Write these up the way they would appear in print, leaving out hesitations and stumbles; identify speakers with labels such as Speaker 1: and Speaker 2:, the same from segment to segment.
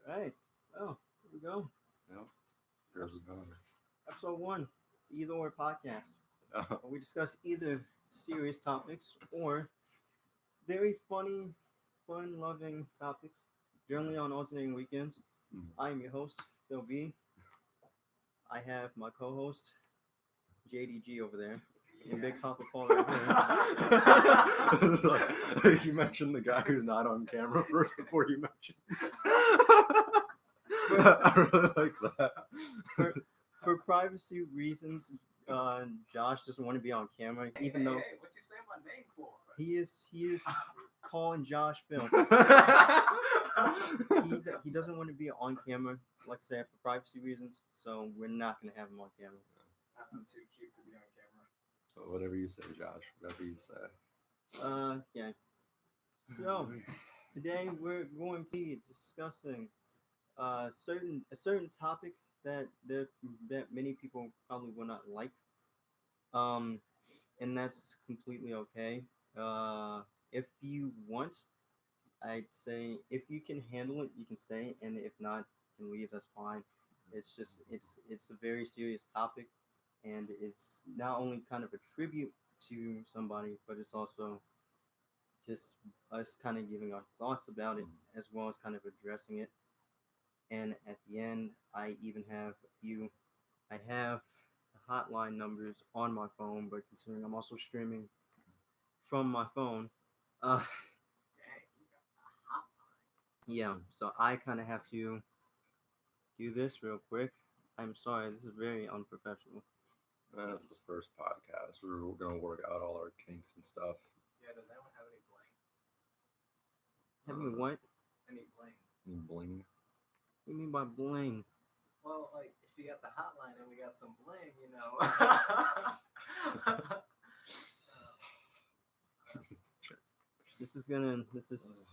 Speaker 1: Right. Oh, here we go.
Speaker 2: Yep. Here's the going.
Speaker 1: Episode 1, the EitherOr Podcast.
Speaker 2: Uh,
Speaker 1: We discuss either serious topics or very funny, fun-loving topics, generally on alternating weekends. I am your host, Phil B. I have my co-host, JDG over there, and Big Papa Paul right here.
Speaker 2: you mentioned the guy who's not on camera first before you mentioned. I really like that.
Speaker 1: For privacy reasons, Josh doesn't want to be on camera, even though
Speaker 3: what you say my name for?
Speaker 1: he is calling Josh Phil. He doesn't want to be on camera, like I said, for privacy reasons. So we're not gonna have him on camera.
Speaker 3: I'm too cute to be on camera.
Speaker 2: Whatever you say, Josh. Whatever you say.
Speaker 1: Yeah. So today we're going to be discussing a certain topic that many people probably will not like. And that's completely okay. If you want, I'd say if you can handle it, you can stay, and if not, you can leave. That's fine. It's a very serious topic, and it's not only kind of a tribute to somebody, but it's also just us kind of giving our thoughts about it, as well as kind of addressing it. And at the end, I even have a few. I have the hotline numbers on my phone, but considering I'm also streaming from my phone, uh,
Speaker 3: Dang, you got a hotline.
Speaker 1: yeah. So I kind of have to do this real quick. I'm sorry, this is very unprofessional.
Speaker 2: That's the first podcast. We're gonna work out all our kinks and stuff.
Speaker 3: Yeah, does anyone have any bling?
Speaker 1: Have me what?
Speaker 3: Any bling?
Speaker 2: Bling.
Speaker 1: What do you mean by bling?
Speaker 3: Well, like, if you got the hotline and we got some bling, you know.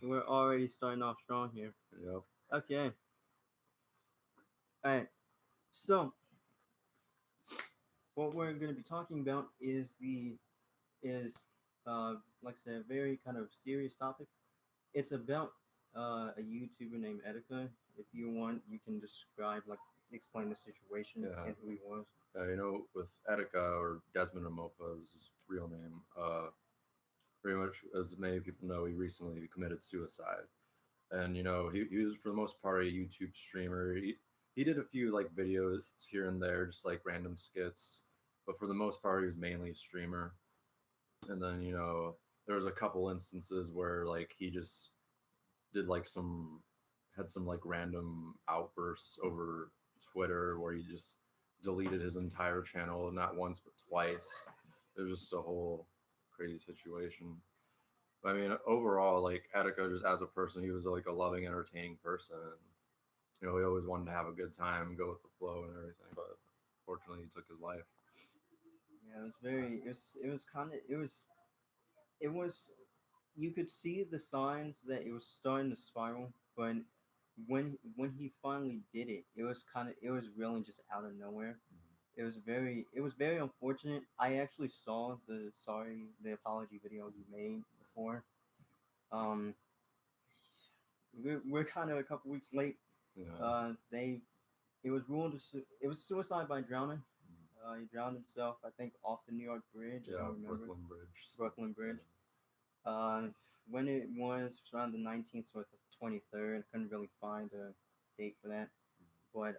Speaker 1: We're already starting off strong here.
Speaker 2: Yep.
Speaker 1: Okay. Alright. So, what we're going to be talking about is like I said, a very kind of serious topic. It's about a YouTuber named Etika. If you want, you can explain the situation
Speaker 2: Yeah.
Speaker 1: and who he was.
Speaker 2: With Etika or Desmond Amopa's real name, pretty much as many people know, he recently committed suicide. And he was for the most part a YouTube streamer. He did a few like videos here and there, just like random skits, but for the most part he was mainly a streamer. And then there was a couple instances where like he just did like had some like random outbursts over Twitter where he just deleted his entire channel, not once but twice. It was just a whole crazy situation. I mean, overall, like Etika, just as a person, he was like a loving, entertaining person. He always wanted to have a good time, go with the flow and everything. But fortunately, he took his life.
Speaker 1: Yeah, it was you could see the signs that it was starting to spiral, but when he finally did it, it was really just out of nowhere. It was very unfortunate. I actually saw the apology video he made before. Um, we're kind of a couple weeks late.
Speaker 2: Yeah.
Speaker 1: It was ruled it was suicide by drowning. He drowned himself, I think, off the New York Bridge. I
Speaker 2: Yeah,
Speaker 1: don't remember.
Speaker 2: Brooklyn Bridge.
Speaker 1: Brooklyn Bridge. When it was around the 19th or the 23rd, I couldn't really find a date for that. But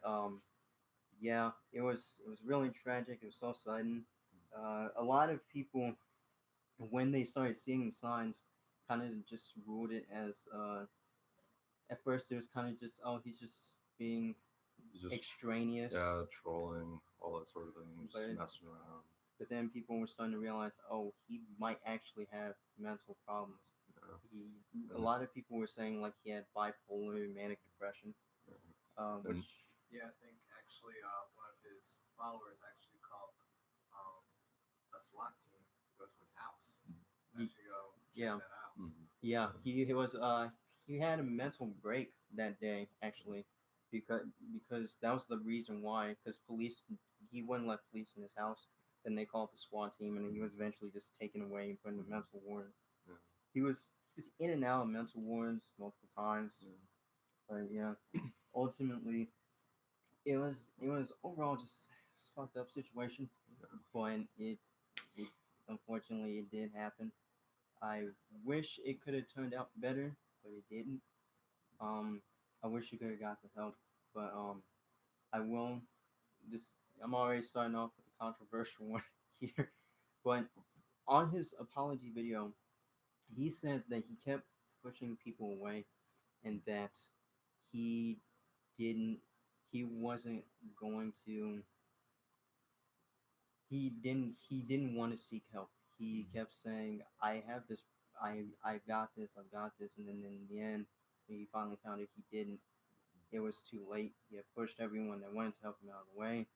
Speaker 1: yeah, it was really tragic. It was so sudden. A lot of people, when they started seeing the signs, kind of just ruled it as at first it was kind of just, oh, he's just being
Speaker 2: Just
Speaker 1: extraneous.
Speaker 2: yeah, trolling, all that sort of thing, just
Speaker 1: But-
Speaker 2: messing around.
Speaker 1: But then people were starting to realize, oh, he might actually have mental problems.
Speaker 2: Yeah.
Speaker 1: A lot of people were saying like he had bipolar, manic depression, which
Speaker 3: Yeah, I think actually one of his followers actually called a SWAT team to go to his house.
Speaker 1: Ye-
Speaker 3: Actually go
Speaker 1: yeah.
Speaker 3: check that out.
Speaker 1: yeah, he had a mental break that day actually, because that was the reason why. Because he wouldn't let police in his house. Then they called the SWAT team, and he was eventually just taken away and put in a mental ward.
Speaker 2: Yeah.
Speaker 1: He was in and out of mental wards multiple times.
Speaker 2: Yeah.
Speaker 1: But yeah, ultimately, it was overall just a fucked up situation. But it unfortunately it did happen. I wish it could have turned out better, but it didn't. Um, I wish you could have got the help, but I will. This I'm already starting off with a controversial one here, but on his apology video, he said that he kept pushing people away and that he didn't, he wasn't going to, he didn't want to seek help. He kept saying, "I have this, I got this, I got this," and then in the end, when he finally found it, he didn't. It was too late. He had pushed everyone that wanted to help him out of the way,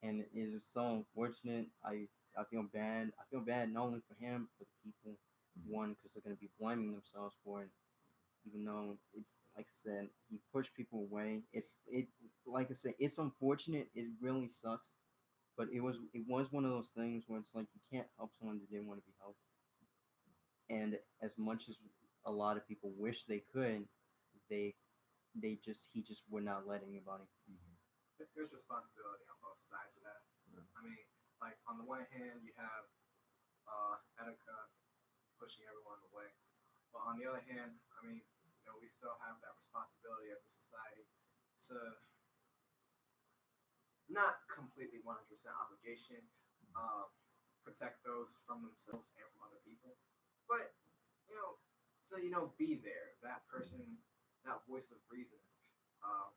Speaker 1: and it is so unfortunate. I feel bad. I feel bad not only for him, for the people. One, because they're gonna be blaming themselves for it, even though it's like I said, he pushed people away. It like I said, it's unfortunate. It really sucks, but it was one of those things where it's like you can't help someone that didn't want to be helped. And as much as a lot of people wish they could, they he just would not let anybody.
Speaker 3: There's responsibility on both sides of that.
Speaker 2: Yeah.
Speaker 3: I mean, like on the one hand, you have Etika pushing everyone away, but on the other hand, I mean, we still have that responsibility as a society to not completely 100% obligation, uh, protect those from themselves and from other people, but you know, be there, that person, that voice of reason, uh,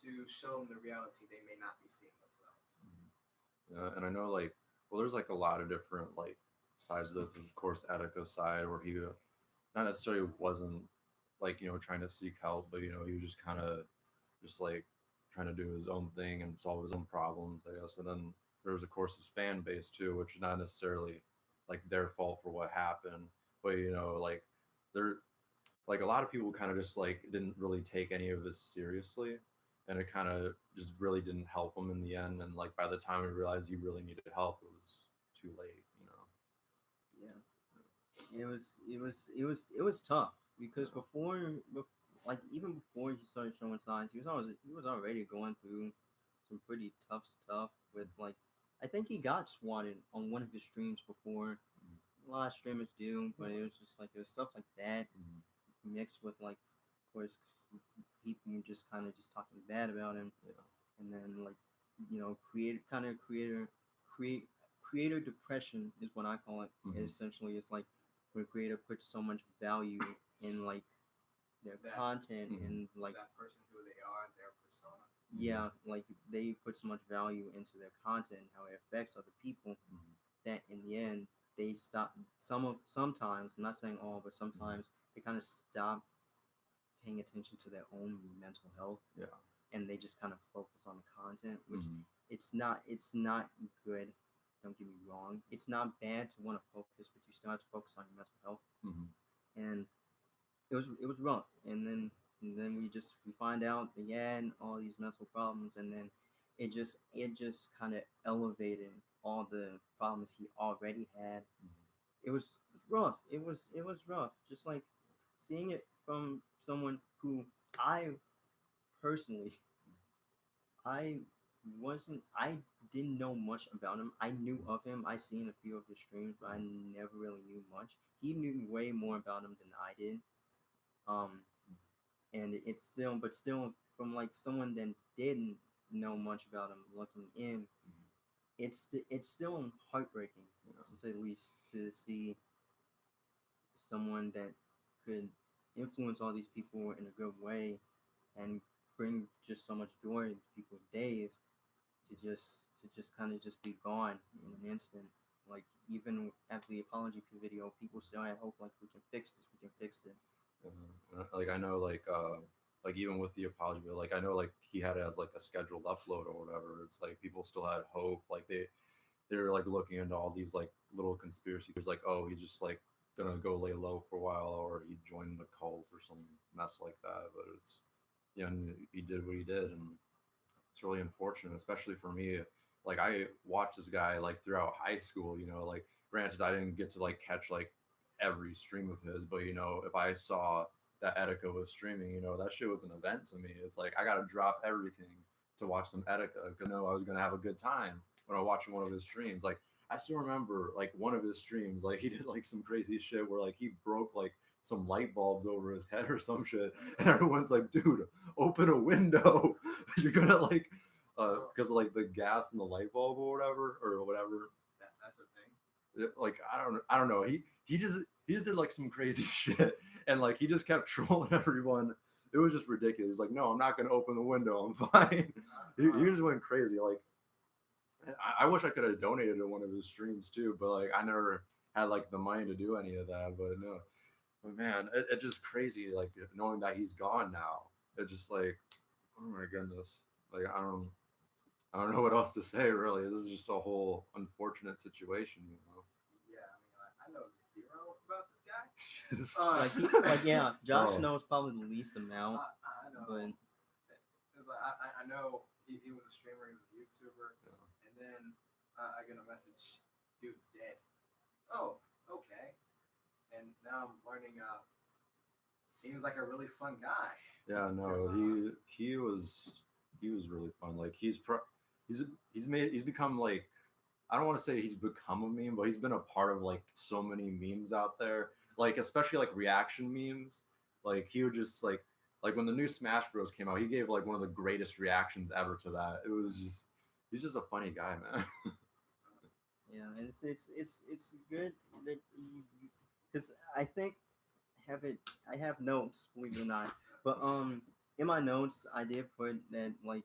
Speaker 3: to show them the reality they may not be seeing themselves.
Speaker 2: And I know like, well, there's like a lot of different like sides of this. There's of course Attica's side where he not necessarily wasn't like trying to seek help, but he was just kind of just like trying to do his own thing and solve his own problems, I guess. And then there was of course his fan base too, which is not necessarily like their fault for what happened, but like they're like a lot of people kind of just like didn't really take any of this seriously, and it kind of just really didn't help him in the end. And like by the time he realized he really needed help, it was too late.
Speaker 1: Yeah, it was tough because like even before he started showing signs, he was already going through some pretty tough stuff with like I think he got swatted on one of his streams before. A lot of streamers do, but it was just like there was stuff like that mixed with like of course people just kind of just talking bad about him,
Speaker 2: Yeah.
Speaker 1: and then like create creator depression is what I call it. Essentially, it's like when a creator puts so much value in like their
Speaker 3: That-
Speaker 1: content and like
Speaker 3: that person, who they are, their persona.
Speaker 1: yeah, like they put so much value into their content and how it affects other people that in the end they stop. Sometimes I'm not saying all, but sometimes they kind of stop paying attention to their own mental health,
Speaker 2: Yeah.
Speaker 1: and they just kind of focus on the content, which
Speaker 2: Mhm.
Speaker 1: it's not good. Don't get me wrong. It's not bad to want to focus, but you still have to focus on your mental health.
Speaker 2: Mhm.
Speaker 1: And it was rough. And then we find out that he had all these mental problems, and then it just kind of elevated all the problems he already had. It was rough. It was rough. Just like seeing it from someone who I personally I I didn't know much about him. I knew of him. I seen a few of his streams, but I never really knew much. He knew way more about him than I did. Um, and it's still from like someone that didn't know much about him looking in, it's still heartbreaking to say the least to see someone that could influence all these people in a good way and bring just so much joy into people's days to just kind of just be gone in an instant. Like even after the apology video, people still had hope. Like we can fix this. We can fix it.
Speaker 2: Like I know like even with the apology video, like I know like he had it as like a scheduled upload or whatever. It's like people still had hope. Like they're like looking into all these like little conspiracy theories, like, oh, he's just like gonna go lay low for a while, or he joined the cult or some mess like that. But it's and he did what he did, and it's really unfortunate, especially for me. Like I watched this guy like throughout high school. Like granted, I didn't get to like catch like every stream of his, but if I saw that Etika was streaming, that shit was an event to me. It's like I gotta drop everything to watch some Etika because I know I was gonna have a good time when I was watching one of his streams. Like I still remember like one of his streams, like he did like some crazy shit where like he broke like some light bulbs over his head or some shit, and everyone's like, "Dude, open a window! You're gonna like." Because like the gas in the light bulb or whatever.
Speaker 3: That's a thing.
Speaker 2: Like I don't know. He just did like some crazy shit, and like he just kept trolling everyone. It was just ridiculous. He's like, no, I'm not gonna open the window. I'm fine. He just went crazy. Like I wish I could have donated to one of his streams too, but like I never had like the money to do any of that. But no, but man, it just crazy. Like knowing that he's gone now, it just like, oh my goodness. Like I don't know what else to say really. This is just a whole unfortunate situation.
Speaker 3: Yeah, I know zero about this guy.
Speaker 1: Yeah, Josh
Speaker 2: Oh.
Speaker 1: knows probably the least amount,
Speaker 3: I know.
Speaker 1: but
Speaker 3: It's like, I know he was a streamer, he was a YouTuber, and then I get a message, dude's dead. Oh, okay. And now I'm learning. Seems like a really fun guy.
Speaker 2: Yeah, no, he was really fun. Like he's become like, I don't want to say he's become a meme, but he's been a part of like so many memes out there. Like especially like reaction memes. Like he would just like when the new Smash Bros came out, he gave like one of the greatest reactions ever to that. He's just a funny guy, man.
Speaker 1: yeah, and it's good that because I think I have notes, believe it or not, but in my notes I did put that like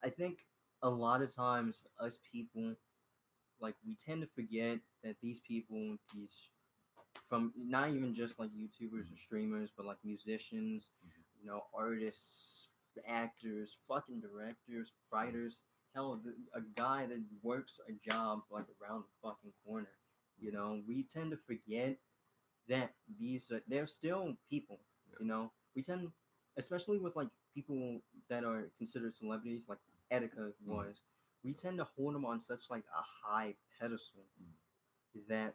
Speaker 1: I think a lot of times us people like we tend to forget that these people these from not even just like YouTubers or streamers, but like musicians, artists, actors, fucking directors, writers. Hell, a guy that works a job like around the fucking corner. We tend to forget that they're still people. We tend, especially with like people that are considered celebrities, like Etika was. We tend to hold them on such like a high pedestal that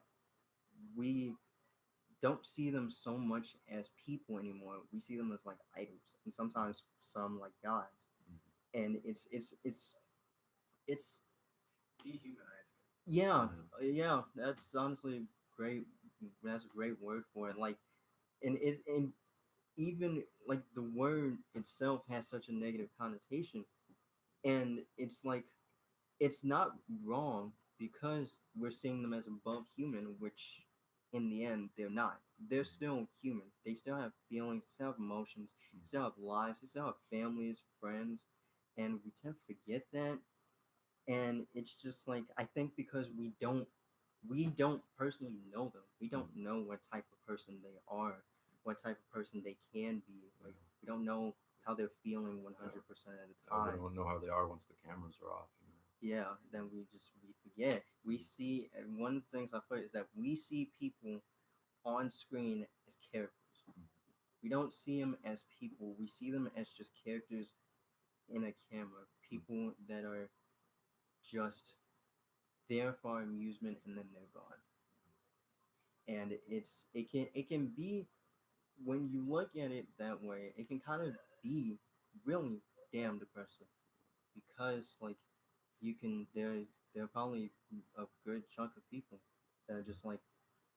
Speaker 1: we don't see them so much as people anymore. We see them as like idols, and sometimes some like gods. And it's
Speaker 3: Dehumanizing.
Speaker 1: yeah, yeah. That's honestly great. That's a great word for it. Like, and even like the word itself has such a negative connotation, and it's like it's not wrong because we're seeing them as above human, which in the end they're not. They're still human. They still have feelings, they still have emotions, they still have lives, they still have families, friends, and we tend to forget that. And it's just like I think because we don't personally know them. We don't know what type of person they are, what type of person they can be. Like we don't know how they're feeling 100% of the
Speaker 2: We
Speaker 1: time.
Speaker 2: don't know how they are once the cameras are off.
Speaker 1: Yeah, then we forget. We see, and one of the things I put is that we see people on screen as characters. We don't see them as people. We see them as just characters in a camera. People that are just there for our amusement and then they're gone. And it can be when you look at it that way, it can kind of be really damn depressing because like you can there are probably a good chunk of people that are just like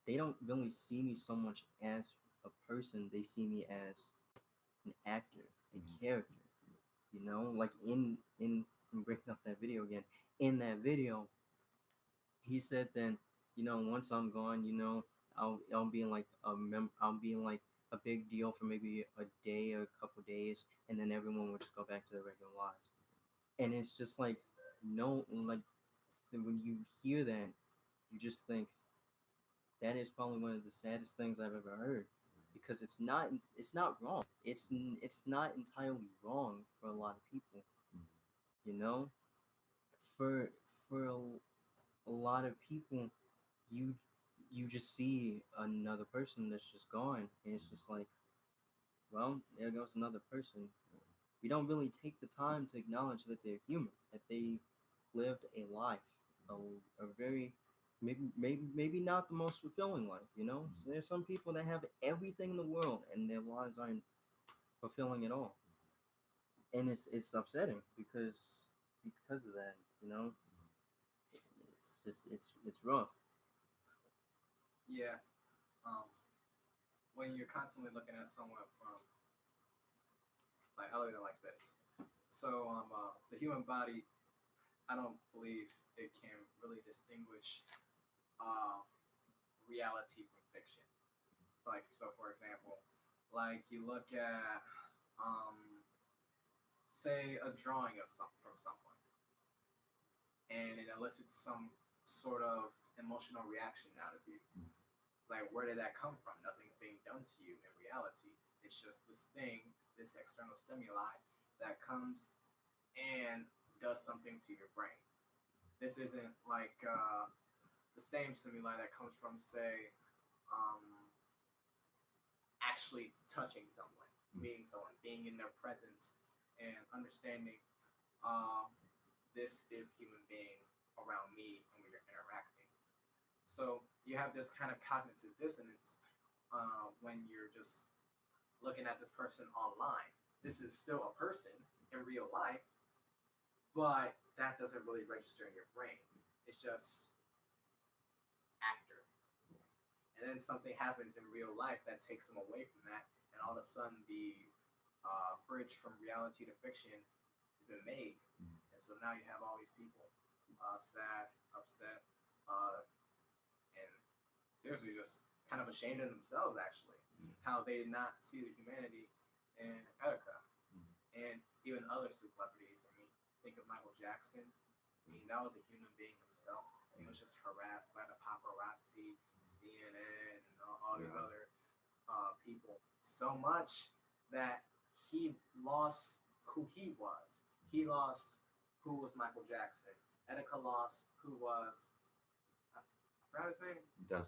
Speaker 1: they don't really see me so much as a person. They see me as an actor, a character. Like in breaking up that video again. In that video, he said then, once I'm gone, I'll be in like I'll be in like a big deal for maybe a day or a couple days, and then everyone will just go back to their regular lives. And it's just like no, like when you hear that, you just think that is probably one of the saddest things I've ever heard because it's not wrong. It's not entirely wrong for a lot of people. You know, for a lot of people, you you just see another person that's just gone, and it's just like, well, there goes another person. We don't really take the time to acknowledge that they're human, that they lived a life, a very maybe not the most fulfilling life. So there's some people that have everything in the world and their lives aren't fulfilling at all, and it's upsetting because of that. It's just it's rough.
Speaker 3: Yeah. Um, when you're constantly looking at someone from like I look at it like this. So the human body, I don't believe it can really distinguish uh, reality from fiction. Like so, for example, like you look at say a drawing of from someone, and it elicits some sort of emotional reaction out of you. Like, where did that come from? Nothing's being done to you in reality. It's just this thing, this external stimuli that comes and does something to your brain. This isn't like the same stimuli that comes from, say, um, actually touching someone, meeting someone, being in their presence, and understanding um, this is human being around me and we are interacting. So you have this kind of cognitive dissonance when you're just looking at this person online. This is still a person in real life, but that doesn't really register in your brain. It's just actor. And then something happens in real life that takes them away from that, and all of a sudden the bridge from reality to fiction has been made. And so now you have all these people sad, upset, and seriously just kind of ashamed of themselves, actually, how they did not see the humanity in Erica and even other celebrities. I mean, think of Michael Jackson. I mean, that was a human being himself. He was just harassed by the paparazzi, CNN, and all these other people so much that he lost who he was. He lost who was Michael Jackson. Etika lost who was I forgot his name.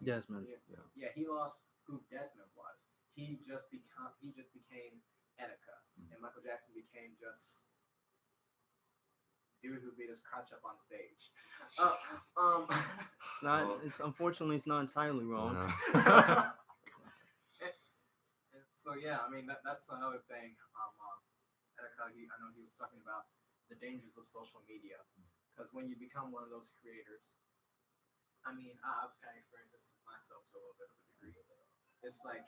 Speaker 1: Desmond.
Speaker 3: Yeah, he lost who Desmond was. He just became Etika, and Michael Jackson became just dude who beat his crotch up on stage.
Speaker 1: It's not. It's unfortunately it's not entirely wrong.
Speaker 3: So yeah, I mean that's another thing. Etika, I know he was talking about the dangers of social media, because when you become one of those creators, I mean I was kind of experienced this myself to a little bit of a degree. It's like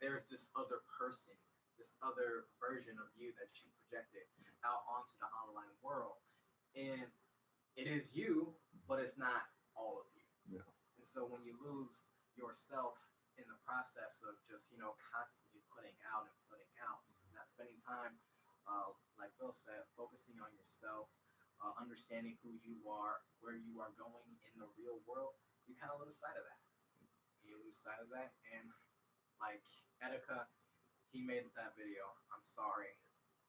Speaker 3: there's this other person, this other version of you that you projected out onto the online world, and it is you, but it's not all of you.
Speaker 2: Yeah.
Speaker 3: And so when you lose yourself in the process of just constantly putting out and putting out, not spending time, like Phil said, focusing on yourself, understanding who you are, where you are going in the real world, you kind of lose sight of that. You lose sight of that, and like Etika, he made that video. I'm sorry.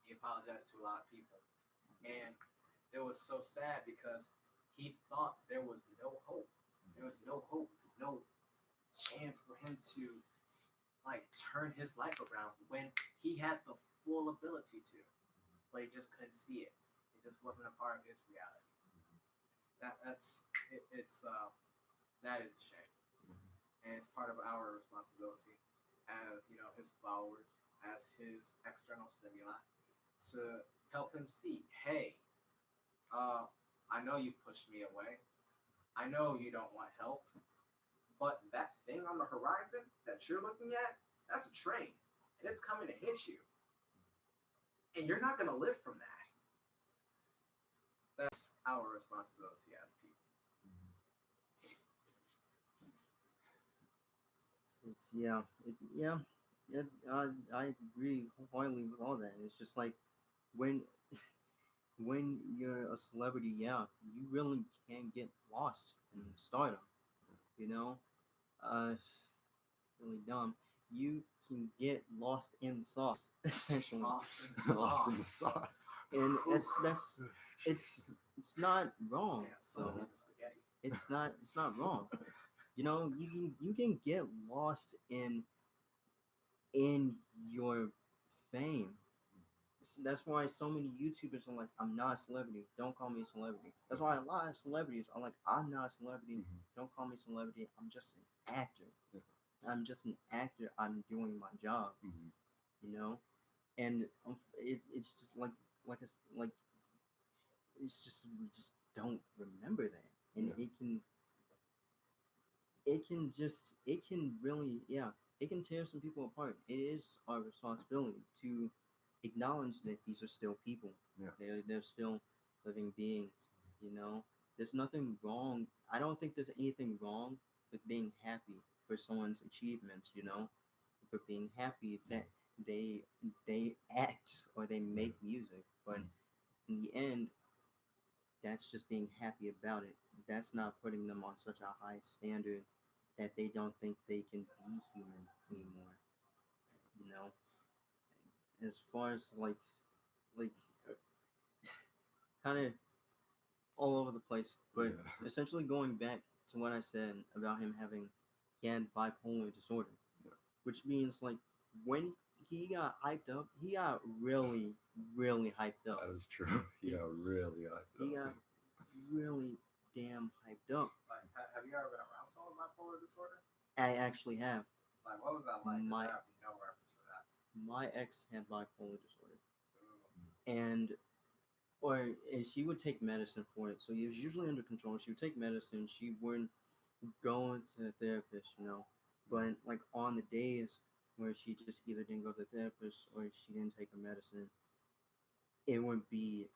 Speaker 3: He apologized to a lot of people, and it was so sad because he thought there was no hope. There was no hope, no chance for him to like turn his life around when he had the full ability to, but he just couldn't see it. It just wasn't a part of his reality. That's it, it's that is a shame, and it's part of our responsibility as his followers, as his external stimuli, to help him see, hey, I know you pushed me away. I know you don't want help, but that thing on the horizon that you're looking at, that's a train, and it's coming to hit you, and you're not going to live from that. That's our responsibility as people.
Speaker 1: I agree wholeheartedly with all that. It's just like when when you're a celebrity, you really can get lost in stardom. You know, uh, really dumb. You can get lost in the sauce, essentially.
Speaker 2: Lost in the sauce.
Speaker 1: And it's not wrong. So it's not wrong. You can get lost in your fame, That's why so many YouTubers are like, I'm not a celebrity. Don't call me a celebrity. That's why a lot of celebrities are like, I'm not a celebrity.
Speaker 2: Mhm.
Speaker 1: Don't call me a celebrity. I'm just an actor.
Speaker 2: Yeah.
Speaker 1: I'm just an actor. I'm doing my job.
Speaker 2: Mhm.
Speaker 1: You know, and it's just like it's just we just don't remember that, and
Speaker 2: Yeah.
Speaker 1: it can really, yeah, it can tear some people apart. It is our responsibility to acknowledge that these are still people.
Speaker 2: Yeah.
Speaker 1: They're still living beings. You know, there's nothing wrong. I don't think there's anything wrong with being happy for someone's achievements. You know, for being happy that they they act or they make music, but
Speaker 2: Mhm.
Speaker 1: in the end, that's just being happy about it. That's not putting them on such a high standard that they don't think they can be human anymore. You know, as far as like kind of all over the place, but
Speaker 2: Yeah.
Speaker 1: essentially going back to what I said about him having he had bipolar disorder,
Speaker 2: Yeah.
Speaker 1: which means like when he got hyped up, he got really really hyped up.
Speaker 2: That is true.
Speaker 1: He,
Speaker 2: Yeah, really hyped
Speaker 1: he
Speaker 2: up.
Speaker 1: got really damn hyped up.
Speaker 3: Like, have you ever been around someone with bipolar disorder?
Speaker 1: I actually have.
Speaker 3: Like, what was that like? Because
Speaker 1: My
Speaker 3: I have no reference for that.
Speaker 1: my ex had bipolar disorder,
Speaker 3: Ooh.
Speaker 1: and and she would take medicine for it. So it was usually under control. She would take medicine. She wouldn't go to the therapist, you know. But like on the days where she just either didn't go to the therapist or she didn't take her medicine, it would be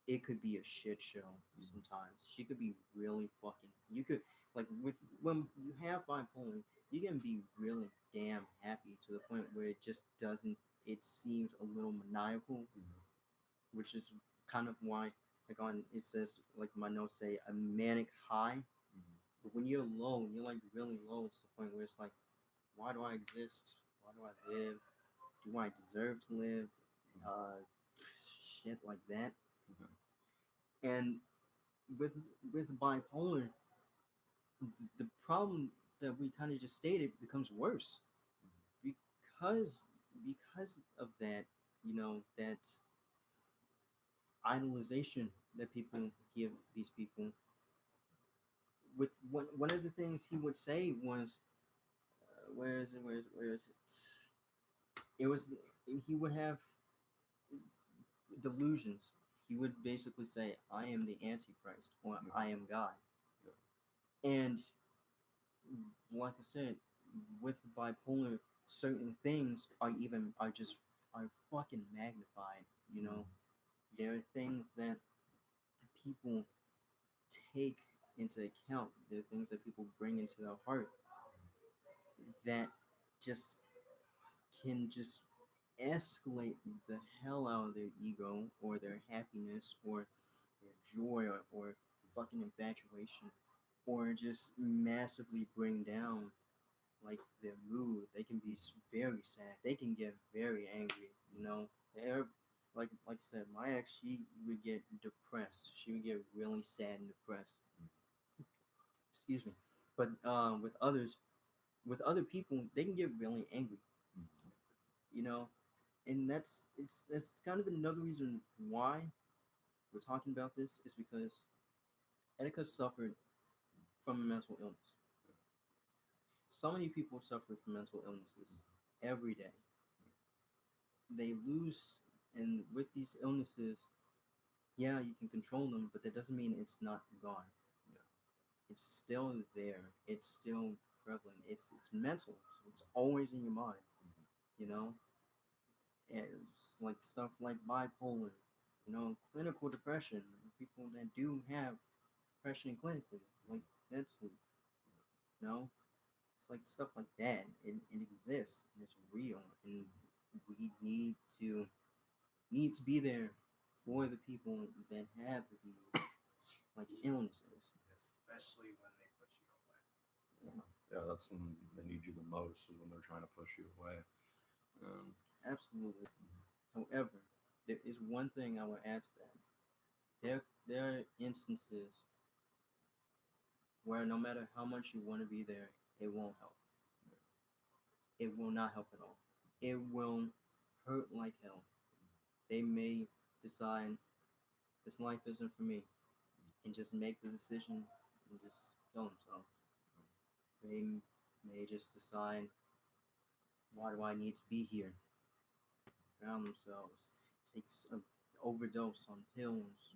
Speaker 1: it could be a shit show sometimes. She could be really fucking. You could like with when you have bipolar, you can be really damn happy to the point where it just doesn't. It seems a little maniacal,
Speaker 2: Mhm.
Speaker 1: which is kind of why like on it says like my notes say a manic high.
Speaker 2: Mhm.
Speaker 1: But when you're low, when you're like really low, it's the point where it's like, why do I exist? Why do I live? Do I deserve to live? Uh, shit like that.
Speaker 2: Mhm.
Speaker 1: And with bipolar, the problem that we kind of just stated becomes worse because of that, you know, that idolization that people give these people. With one of the things he would say was, where is it? Where is it? It was he would have delusions. He would basically say, "I am the Antichrist" or
Speaker 2: Yeah.
Speaker 1: "I am God,"
Speaker 2: Yeah.
Speaker 1: and like I said, with bipolar, certain things are just are fucking magnified. You know, there are things that people take into account. There are things that people bring into their heart that just can just escalate the hell out of their ego or their happiness or their joy or fucking infatuation or just massively bring down like their mood. They can be very sad. They can get very angry. You know, they're like I said, my ex she would get depressed. She would get really sad and depressed. Excuse me. But with other people, they can get really angry.
Speaker 2: Mhm.
Speaker 1: You know, and that's kind of another reason why we're talking about this is because Etika suffered from a mental illness. So many people suffer from mental illnesses every day. They lose, and with these illnesses, yeah, you can control them, but that doesn't mean it's not gone.
Speaker 2: Yeah.
Speaker 1: It's still there. It's still prevalent. It's mental, so it's always in your mind.
Speaker 2: Mhm.
Speaker 1: You know, and it's like stuff like bipolar, you know, clinical depression. People that do have depression clinically, like mentally, you know, it's like stuff like that. It exists and it's real, and we need to be there for the people that have these like illnesses.
Speaker 3: Especially when they push you away.
Speaker 1: Yeah,
Speaker 2: Yeah, that's when they need you the most is when they're trying to push you away. Um,
Speaker 1: absolutely. However, there is one thing I will add to that. There are instances where no matter how much you want to be there, it won't help. It will not help at all. It will hurt like hell. they may decide this life isn't for me and just make the decision and just kill themselves. They may just decide, why do I need to be here? Drown themselves, takes an overdose on pills,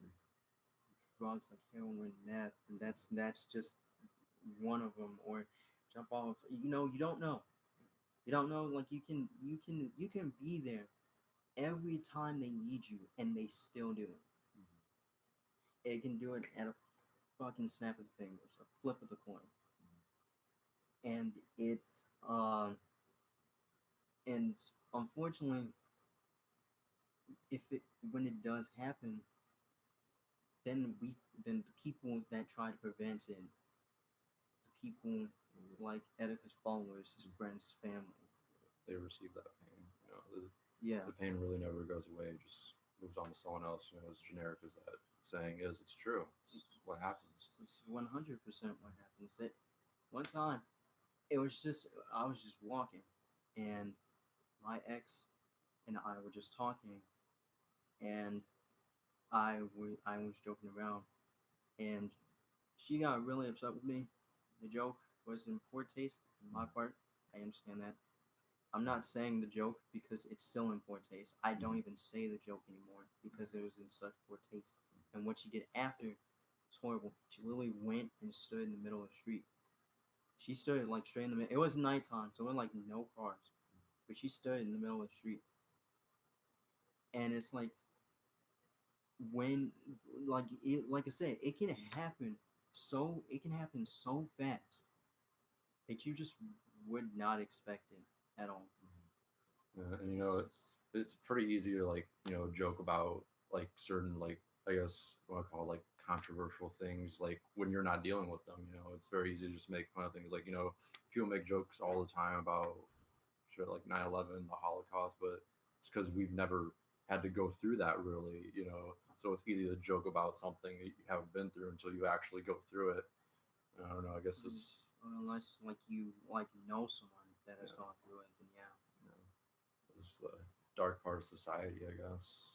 Speaker 1: drugs like heroin, meth, and that's just one of them. Or jump off. You don't know. You don't know. Like you can be there every time they need you, and they still do it. It can do it at a fucking snap of the fingers, a flip of the coin, and it's and unfortunately, if it when it does happen, then the people that try to prevent it, the people like Edica's followers, his friends, his family.
Speaker 2: They receive that pain.
Speaker 1: Yeah,
Speaker 2: The pain really never goes away. It just moves on to someone else. As generic as that saying is, it's true. It's what happens.
Speaker 1: it's 100% what happens. One time, it was just I was just walking, and my ex and I were just talking, and I was joking around, and she got really upset with me. The joke was in poor taste on my part. I understand that. I'm not saying the joke because it's still in poor taste. I don't even say the joke anymore because it was in such poor taste. And what she did after was horrible. She literally went and stood in the middle of the street. She stood like straight in the middle. It was nighttime, so there were like no cars. But she stood in the middle of the street. And it's like when like I said, it can happen so fast that you just would not expect it at all.
Speaker 2: Yeah, and it's pretty easy to joke about like certain I guess what I call controversial things when you're not dealing with them. It's very easy to just make fun of things people make jokes all the time about shit like 9/11, the Holocaust, but it's because we've never had to go through that really. So it's easy to joke about something that you haven't been through until you actually go through it. I don't know. I guess it's
Speaker 1: Unless you know someone that has gone through it, then yeah.
Speaker 2: it's just the dark part of society, I guess.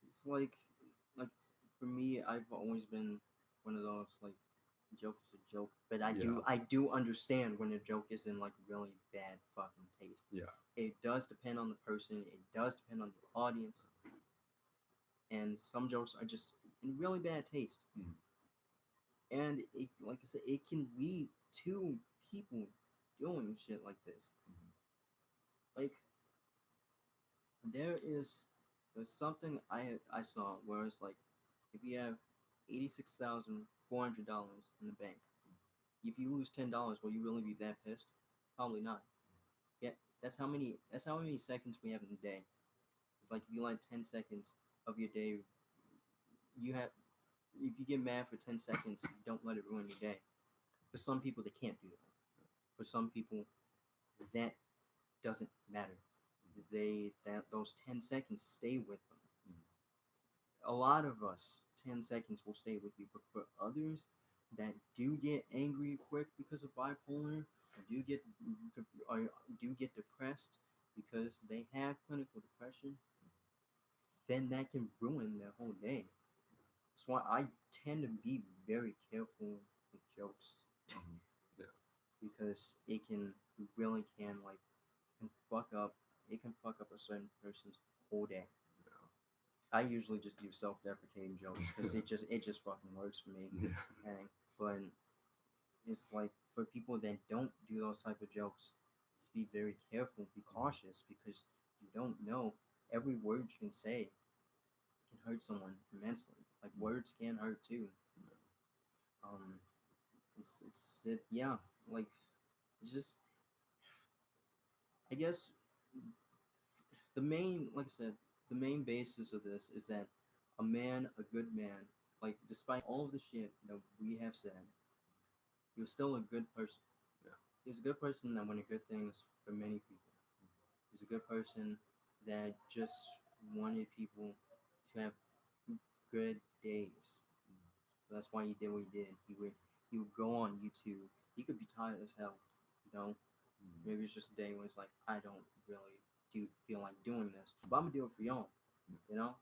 Speaker 1: It's like for me, I've always been one of those joke is a joke, but I do understand when a joke is in really bad fucking taste.
Speaker 2: Yeah.
Speaker 1: It does depend on the person. It does depend on the audience, and some jokes are just in really bad taste.
Speaker 2: Mhm.
Speaker 1: And it, like I said, it can lead to people doing shit like this. Like there's something I saw where it's like if you have $86,400 in the bank, if you lose $10, will you really be that pissed? Probably not. Yeah, that's how many seconds we have in a day. It's like if you let 10 seconds of your day, you have if you get mad for 10 seconds, don't let it ruin your day. For some people, they can't do that. For some people, that doesn't matter. Those 10 seconds stay with them. A lot of us, 10 seconds will stay with you, but for others that do get angry quick because of bipolar, or do get depressed because they have clinical depression, then that can ruin their whole day. That's why I tend to be very careful with jokes
Speaker 2: Yeah.
Speaker 1: because it really can fuck up a certain person's whole day. I usually just do self-deprecating jokes because it just fucking works for me.
Speaker 2: Yeah.
Speaker 1: And but it's like for people that don't do those type of jokes, just be very careful, be cautious because you don't know every word you can say can hurt someone immensely. Like words can hurt too. Um, yeah, like it's just I guess like I said, the main basis of this is that a good man, like despite all of the shit that we have said, he was still a good person.
Speaker 2: Yeah.
Speaker 1: He was a good person that wanted good things for many people. He was a good person that just wanted people to have good days. So that's why he did what he did. He would go on YouTube. He could be tired as hell, you know. Maybe it's just a day when it's like I don't really feel like doing this, but I'm gonna do it for y'all. you know.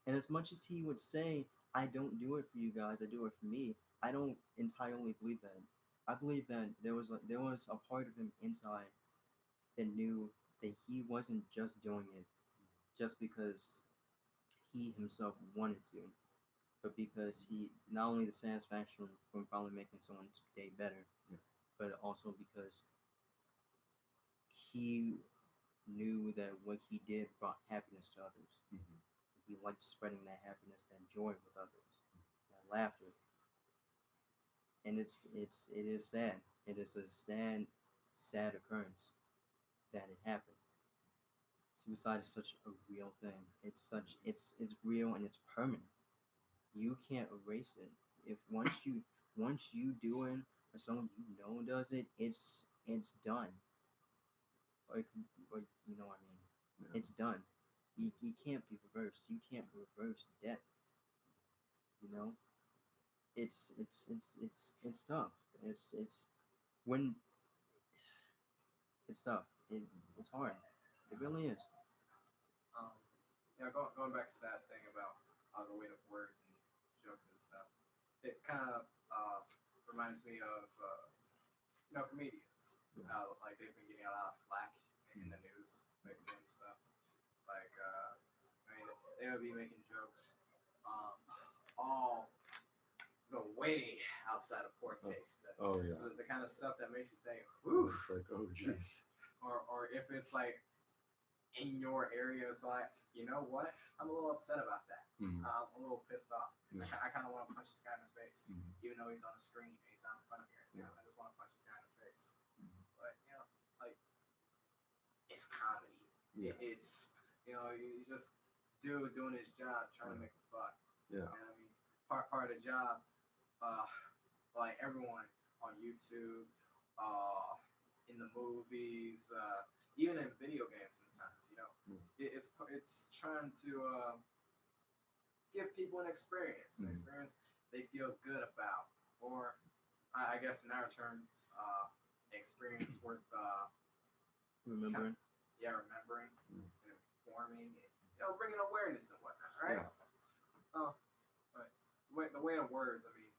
Speaker 1: And as much as he would say, "I don't do it for you guys, I do it for me," I don't entirely believe that. I believe that there was a part of him inside that knew that he wasn't just doing it just because he himself wanted to, but because he not only the satisfaction from probably making someone's day better,
Speaker 2: Yeah.
Speaker 1: but also because he knew that what he did brought happiness to others.
Speaker 2: Mhm.
Speaker 1: He liked spreading that happiness, that joy with others, that laughter. And it is sad. It is a sad occurrence that it happened. Suicide is such a real thing. It's real and it's permanent. You can't erase it. If once you do it or someone you know does it, it's done. Or you know what I mean.
Speaker 2: Yeah.
Speaker 1: It's done. You can't be reversed. You can't reverse death. You know. It's tough. It's when it's tough. It's hard. It really is.
Speaker 3: Um, going back to that thing about the weight of words and jokes and stuff, it kind of reminds me of comedians.
Speaker 2: Yeah.
Speaker 3: Like they've been getting a lot of flack in the news lately and stuff. Like I mean, they would be making jokes, all the way outside of poor taste.
Speaker 2: Oh yeah.
Speaker 3: The kind of stuff that makes you say,
Speaker 2: Oh,
Speaker 3: "Whew,"
Speaker 2: it's like, oh jeez.
Speaker 3: or if it's like in your area, it's like, you know what? I'm a little upset about that.
Speaker 2: Mhm.
Speaker 3: I'm a little pissed off.
Speaker 2: Yeah.
Speaker 3: I kind of want to punch this guy in the face,
Speaker 2: Mhm.
Speaker 3: even though he's on the screen, and he's not in front of me right now.
Speaker 2: Yeah.
Speaker 3: I just want to punch this guy in the face.
Speaker 2: Mhm.
Speaker 3: But like it's comedy.
Speaker 2: Yeah.
Speaker 3: It's he's just dude doing his job, trying to make a buck.
Speaker 2: Yeah.
Speaker 3: And I mean, part of the job, like everyone on YouTube, in the movies, even in video games sometimes, it's trying to give people an experience,
Speaker 2: Mhm.
Speaker 3: they feel good about, or I guess in our terms, experience worth
Speaker 1: Remembering.
Speaker 3: remembering
Speaker 2: Mhm.
Speaker 3: and informing, and bringing awareness and whatnot, right?
Speaker 2: Yeah.
Speaker 3: But the way of words, I mean,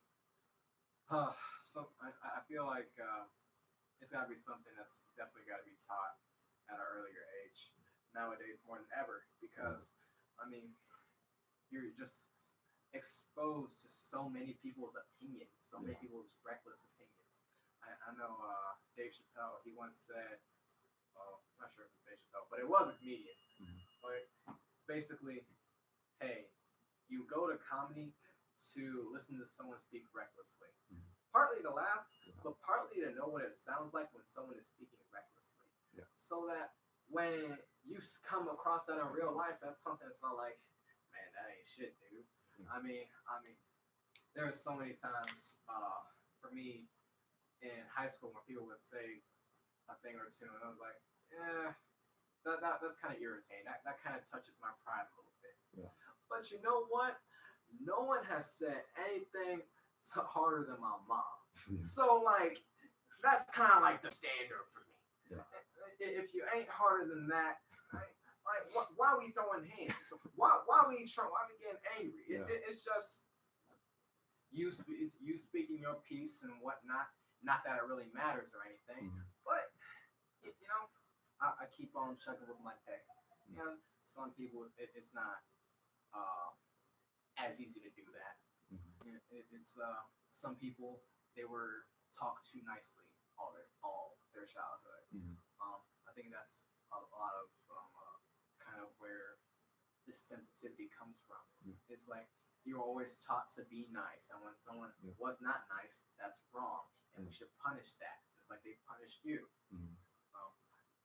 Speaker 3: I feel like it's got to be something that's definitely got to be taught at an earlier age nowadays more than ever, because I mean, you're just exposed to so many people's opinions, so many people's reckless opinions. I know Dave Chappelle, he once said, I'm not sure if it's Dave Chappelle, but it was a comedian.
Speaker 2: Mhm.
Speaker 3: But basically, hey, you go to comedy to listen to someone speak recklessly.
Speaker 2: Mhm.
Speaker 3: Partly to laugh,
Speaker 2: Yeah.
Speaker 3: but partly to know what it sounds like when someone is speaking recklessly.
Speaker 2: Yeah.
Speaker 3: So that when you come across that in real life, that's something that's not like, man, that ain't shit, dude.
Speaker 2: Yeah.
Speaker 3: I mean, there are so many times for me in high school when people would say a thing or two, and I was like, that's kind of irritating. That kind of touches my pride a little bit.
Speaker 2: Yeah.
Speaker 3: But you know what? No one has said anything harder than my mom. So like, that's kind of like the standard for me.
Speaker 2: Yeah.
Speaker 3: If you ain't harder than that, like why we throwing hands? Why we getting angry?
Speaker 2: Yeah.
Speaker 3: It's just you speaking your piece and whatnot. Not that it really matters or anything,
Speaker 2: Mhm.
Speaker 3: but I keep on chugging with my day. Some people it's not as easy to do that.
Speaker 2: Mhm.
Speaker 3: It's some people, they were talked too nicely all their childhood.
Speaker 2: Mhm.
Speaker 3: I think that's a lot of kind of where this sensitivity comes from.
Speaker 2: Yeah.
Speaker 3: It's like you're always taught to be nice, and when someone
Speaker 2: Yeah.
Speaker 3: was not nice, that's wrong, and we should punish that, just like they punished you.
Speaker 2: Mhm.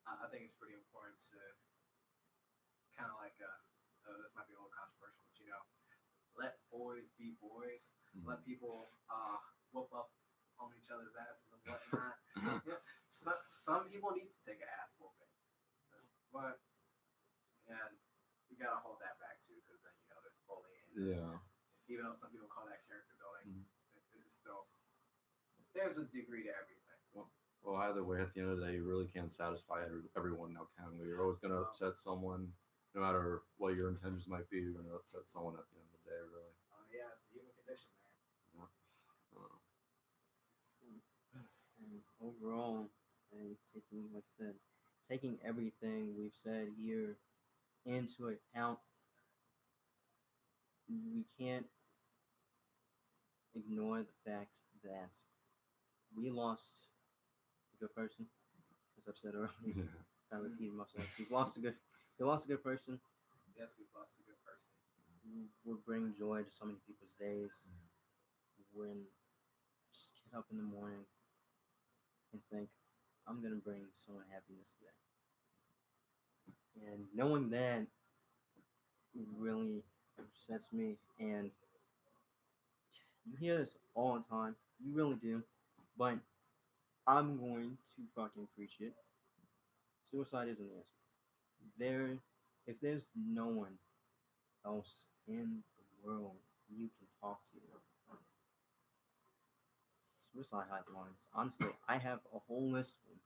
Speaker 3: I think it's pretty important to kind of like this might be a little controversial, but let boys be boys.
Speaker 2: Mhm.
Speaker 3: Let people whoop up on each other's asses and whatnot. Some people need to take an ass whooping, but you gotta hold that back too, because then there's bullying.
Speaker 2: Yeah.
Speaker 3: Even though some people call that character building,
Speaker 2: Mhm.
Speaker 3: it's still there's a degree to everything.
Speaker 2: Well, either way, at the end of the day, you really can't satisfy everyone now, can we? You're always going to upset someone. no matter what your intentions might be, you're going to upset someone at the end of the day, really.
Speaker 3: Yeah, it's the human condition, man.
Speaker 2: Yeah.
Speaker 1: And overall, and taking, like I said, taking everything we've said here into account, we can't ignore the fact that we lost a good person, as I've said earlier. I repeated myself. We lost a good person.
Speaker 3: Yes, we've lost a good person.
Speaker 1: Will bring joy to so many people's days. When just get up in the morning and think, I'm gonna bring someone happiness today. And knowing that really upsets me. And you hear this all the time. You really do. But I'm going to fucking preach it. Suicide isn't the answer. If there's no one else in the world you can talk to, suicide hotlines. Honestly, I have a whole list of them.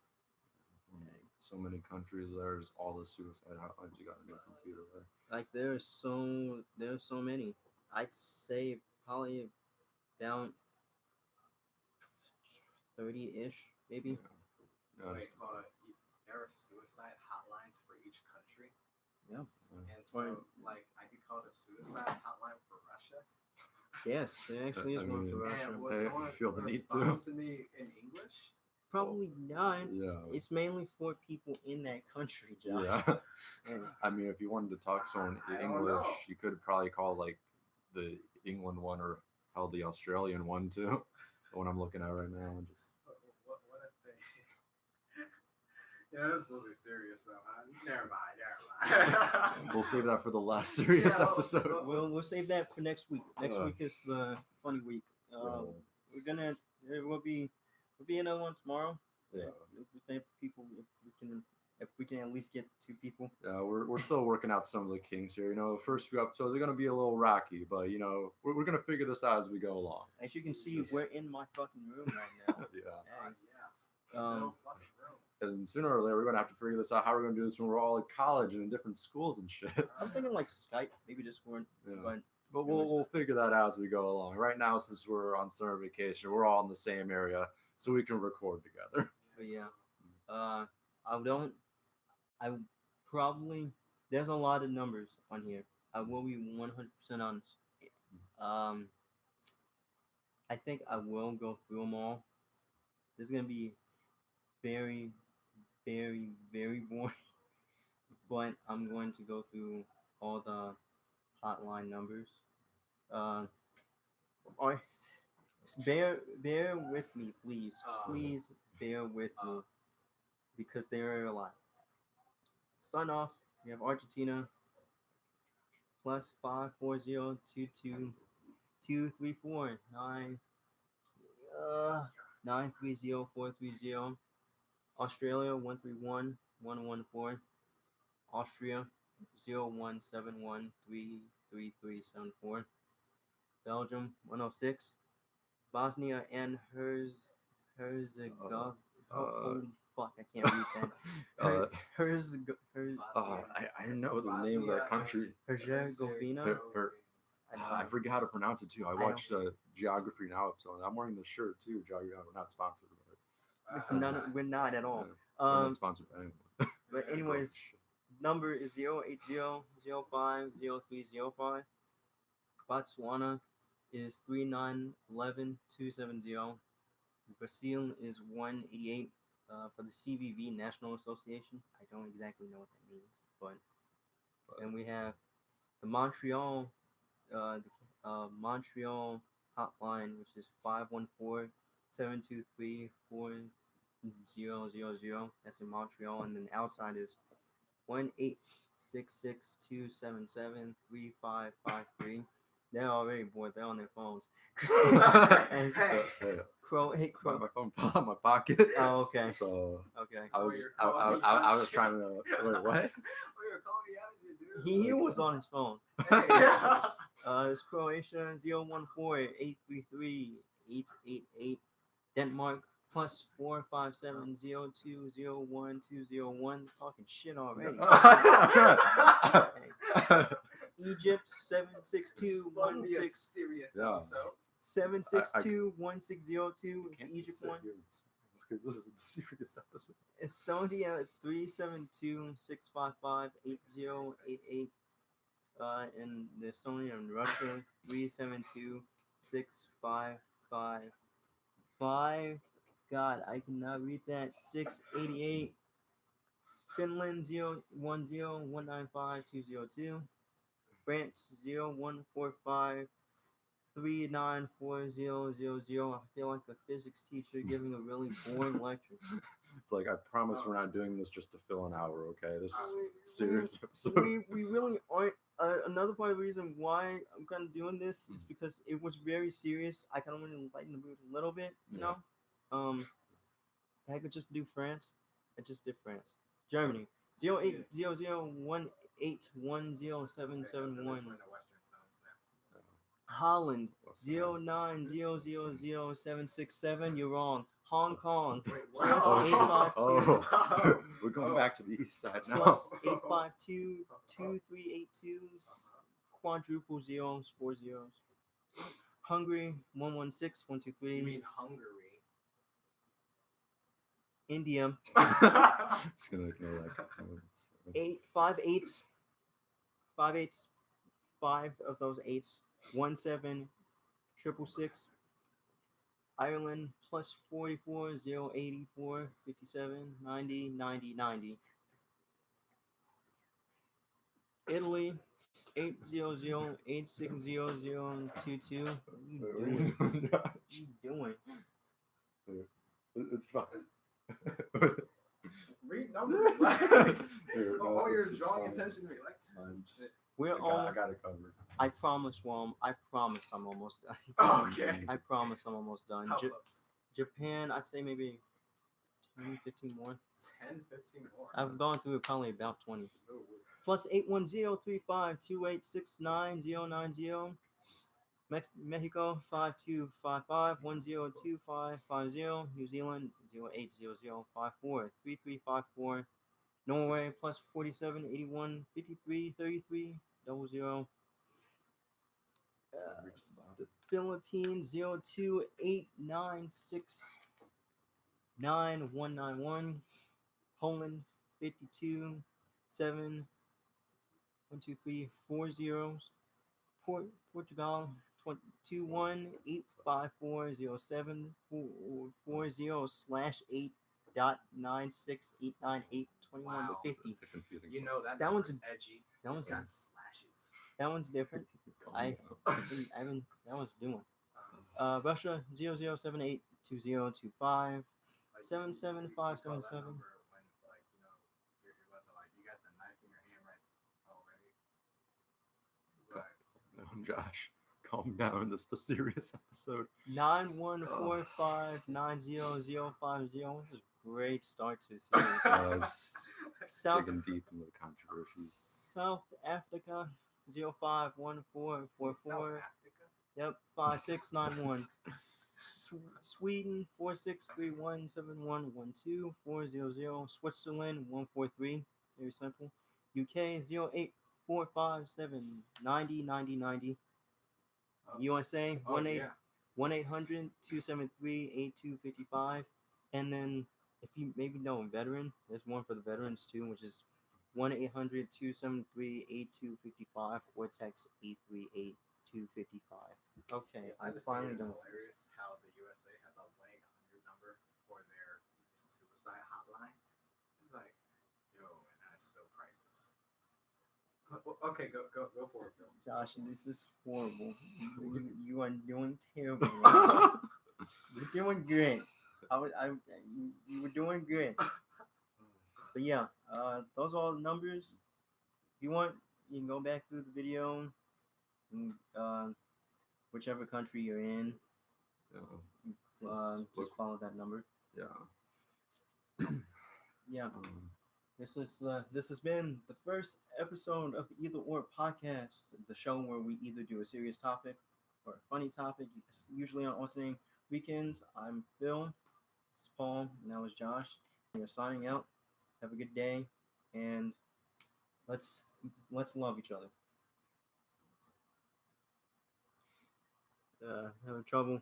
Speaker 2: So many countries, there's all the suicide hotlines you got on your computer there.
Speaker 1: Like there's so many. I'd say probably about 30-ish, maybe.
Speaker 2: Yeah,
Speaker 3: Wait, hold on. There are suicide hotlines for each country?
Speaker 1: Yeah.
Speaker 3: And so, like, I could call it a suicide hotline for Russia?
Speaker 1: Yes, there actually is
Speaker 2: I
Speaker 1: one
Speaker 2: mean,
Speaker 1: for Russia.
Speaker 3: And would
Speaker 2: Hey, if you
Speaker 3: someone
Speaker 2: feel the need to.
Speaker 3: respond to me in English?
Speaker 1: Probably not.
Speaker 2: Yeah.
Speaker 1: It's mainly for people in that country, Josh.
Speaker 2: Yeah.
Speaker 1: Yeah.
Speaker 2: I mean, if you wanted to talk to someone
Speaker 3: I
Speaker 2: in
Speaker 3: don't
Speaker 2: English,
Speaker 3: know.
Speaker 2: you could probably call like the England one or hell the Australian one too. The one I'm looking at right now. Just
Speaker 3: What if they... Yeah, this supposed to be serious though, huh? Never mind.
Speaker 2: we'll save that for the last serious
Speaker 3: Yeah,
Speaker 2: episode.
Speaker 1: We'll save that for next week. Next week is the funny week. We're gonna there will be another one tomorrow.
Speaker 2: Yeah.
Speaker 1: If we can at least get 2 people.
Speaker 2: Yeah, we're still working out some of the kinks here. You know, the first few episodes are gonna be a little rocky, but you know, we're gonna figure this out as we go along.
Speaker 1: As you can see, we're in my fucking room right now.
Speaker 2: Yeah.
Speaker 3: Yeah.
Speaker 1: Um,
Speaker 2: And sooner or later, we're gonna have to figure this out. How we're gonna do this when we're all in college and in different schools and shit.
Speaker 1: I was thinking like Skype, maybe Discord,
Speaker 2: Yeah.
Speaker 1: but
Speaker 2: But we'll figure that out as we go along. Right now, since we're on summer vacation, we're all in the same area, so we can record together.
Speaker 1: But yeah, I probably, there's a lot of numbers on here. I will be 100% honest. I think I will go through them all. This is gonna be very, very, very boring, but I'm going to go through all the hotline numbers. Or bear with me, please. Please bear with me, because there are a lot. Starting off, we have Argentina plus 540-222-349-930-430. Australia 131-114. Austria 0171-33374. Belgium 106. Bosnia and Herzegovina. Holy fuck, I can't read that.
Speaker 2: I know the name of that country.
Speaker 1: Herzegovina.
Speaker 2: I forget how to pronounce it too. I watched Geography Now episode. I'm wearing the shirt too. Geography Now, we're not sponsored, but
Speaker 1: We're not at all.
Speaker 2: we're not sponsored by anyone.
Speaker 1: But anyways, number is 080-05-0305. Botswana is 3911-270. Brazil is 188 for the CVV National Association. I don't exactly know what that means, but then we have the Montreal Montreal hotline, which is 514-723-4000. That's in Montreal, and then outside is 1-866-277-3553. They're already bored. They're on their phones. And Crow.
Speaker 2: My phone fell out of my pocket.
Speaker 1: Oh, okay.
Speaker 2: So
Speaker 1: Okay.
Speaker 2: I was trying to wait. What?
Speaker 1: He was on his phone. It's Croatia 014-833-888. Denmark +457020121. Talking shit already. Egypt
Speaker 3: Supposed to be a
Speaker 1: 76216.
Speaker 3: serious
Speaker 2: Yeah.
Speaker 3: episode.
Speaker 1: 7621602 is
Speaker 2: Can't
Speaker 1: Egypt
Speaker 2: sit
Speaker 1: one.
Speaker 2: here and because this is the serious episode.
Speaker 1: Estonia 372-655-8088. And the Estonia and Russia 372-655-5. God, I cannot read that. 688. Finland 010195202. France 0145394000. I feel like a physics teacher giving a really boring lecture.
Speaker 2: It's like, I promise we're not doing this just to fill an hour, okay? This is a serious episode.
Speaker 1: We really aren't. Another part of the reason why I'm kind of doing this is because it was very serious. I kind of want to lighten the mood a little bit, you know. I could just do France. I just did France. Germany 080018107771. Holland 0900767. You're wrong. Hong Kong
Speaker 3: Wait,
Speaker 1: plus
Speaker 3: what?
Speaker 1: 852
Speaker 2: We're going back to the east side now.
Speaker 1: plus 852-2382. Quadruple zeros, 4 zeros. Hungary 116123.
Speaker 3: You mean Hungary?
Speaker 1: India
Speaker 2: Just gonna ignore that.
Speaker 1: 5 eights, 5 of those 8s, 17666. Ireland plus 44 084 57 90 90 90. Italy 800 860022. What you doing?
Speaker 2: It's fine.
Speaker 3: Read numbers. Oh, you're drawing attention to me. Like,
Speaker 1: We're
Speaker 2: I
Speaker 1: all.
Speaker 2: got it covered.
Speaker 1: I promise, Wom. I promise I'm almost done.
Speaker 3: oh, okay.
Speaker 1: I promise I'm almost done.
Speaker 3: How close?
Speaker 1: Japan, I'd say maybe 10, 15 more.
Speaker 3: 10, 15 more.
Speaker 1: I've gone through probably about 20.
Speaker 3: Oh,
Speaker 1: Plus 8103528699090. Mexico 5255102550. New Zealand 0800543354. Norway plus 4781533300. The Philippines 028969191. Poland 52712340. Portugal 21-8540740/8.968982150.
Speaker 2: It's a confusing.
Speaker 3: you know that
Speaker 1: That one's
Speaker 3: number's edgy.
Speaker 1: that one's
Speaker 3: It's got slashes.
Speaker 1: that one's different. I haven't that one's a new one. Russia 00782025. 77577.
Speaker 3: When, like, you know, you're about to, like, you got the knife in your hand right already. It's like,
Speaker 2: No, Josh, calm down. This is the serious episode.
Speaker 1: 91459050. This is a great start to the series.
Speaker 2: Just
Speaker 1: South
Speaker 2: digging deep into the controversies.
Speaker 1: South Africa 051444.
Speaker 3: South Africa?
Speaker 1: Yep, 5691. Sweden 46317112 400. Switzerland 143. Very simple. UK 08457909090. USA
Speaker 3: Oh,
Speaker 1: 18
Speaker 3: yeah.
Speaker 1: 1-800-273-8255. And then if you maybe know a veteran, there's one for the veterans too, which is 1-800-273-8255 or text 838-255. Okay,
Speaker 3: I
Speaker 1: I'm
Speaker 3: just
Speaker 1: finally
Speaker 3: think it's
Speaker 1: done.
Speaker 3: hilarious how the USA has a 1-800 number for their suicide hotline. It's like, yo, man, that's so priceless. Okay, go for it, Phil.
Speaker 1: Josh, this is horrible. You are doing terrible. Right? You're doing great. You were doing good. But yeah, those are all the numbers. If you want, you can go back through the video. And, whichever country you're in, just follow that number.
Speaker 2: Yeah.
Speaker 1: Yeah. This has been the first episode of the Either Or Podcast, the show where we either do a serious topic or a funny topic. It's usually on alternating weekends. I'm Phil. This is Paul, and that was Josh. We are signing out. Have a good day, and let's love each other. Having trouble.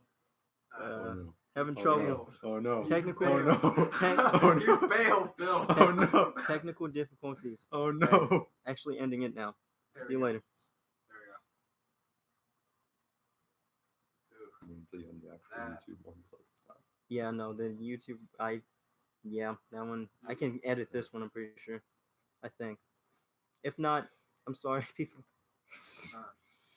Speaker 2: Oh no.
Speaker 1: Having
Speaker 2: Oh
Speaker 1: trouble.
Speaker 2: no. Oh no.
Speaker 1: Technical-
Speaker 2: Oh no. Oh no.
Speaker 3: You failed, Bill.
Speaker 2: Oh no.
Speaker 1: Technical difficulties.
Speaker 2: Oh no.
Speaker 1: Actually, ending it now.
Speaker 3: There
Speaker 1: See you
Speaker 3: we go.
Speaker 1: later.
Speaker 3: There we go.
Speaker 2: Until you end the actual
Speaker 3: That-
Speaker 2: YouTube one, so it's time.
Speaker 1: Yeah, no, the YouTube. That one. I can edit this one. I'm pretty sure. I think. If not, I'm sorry, people.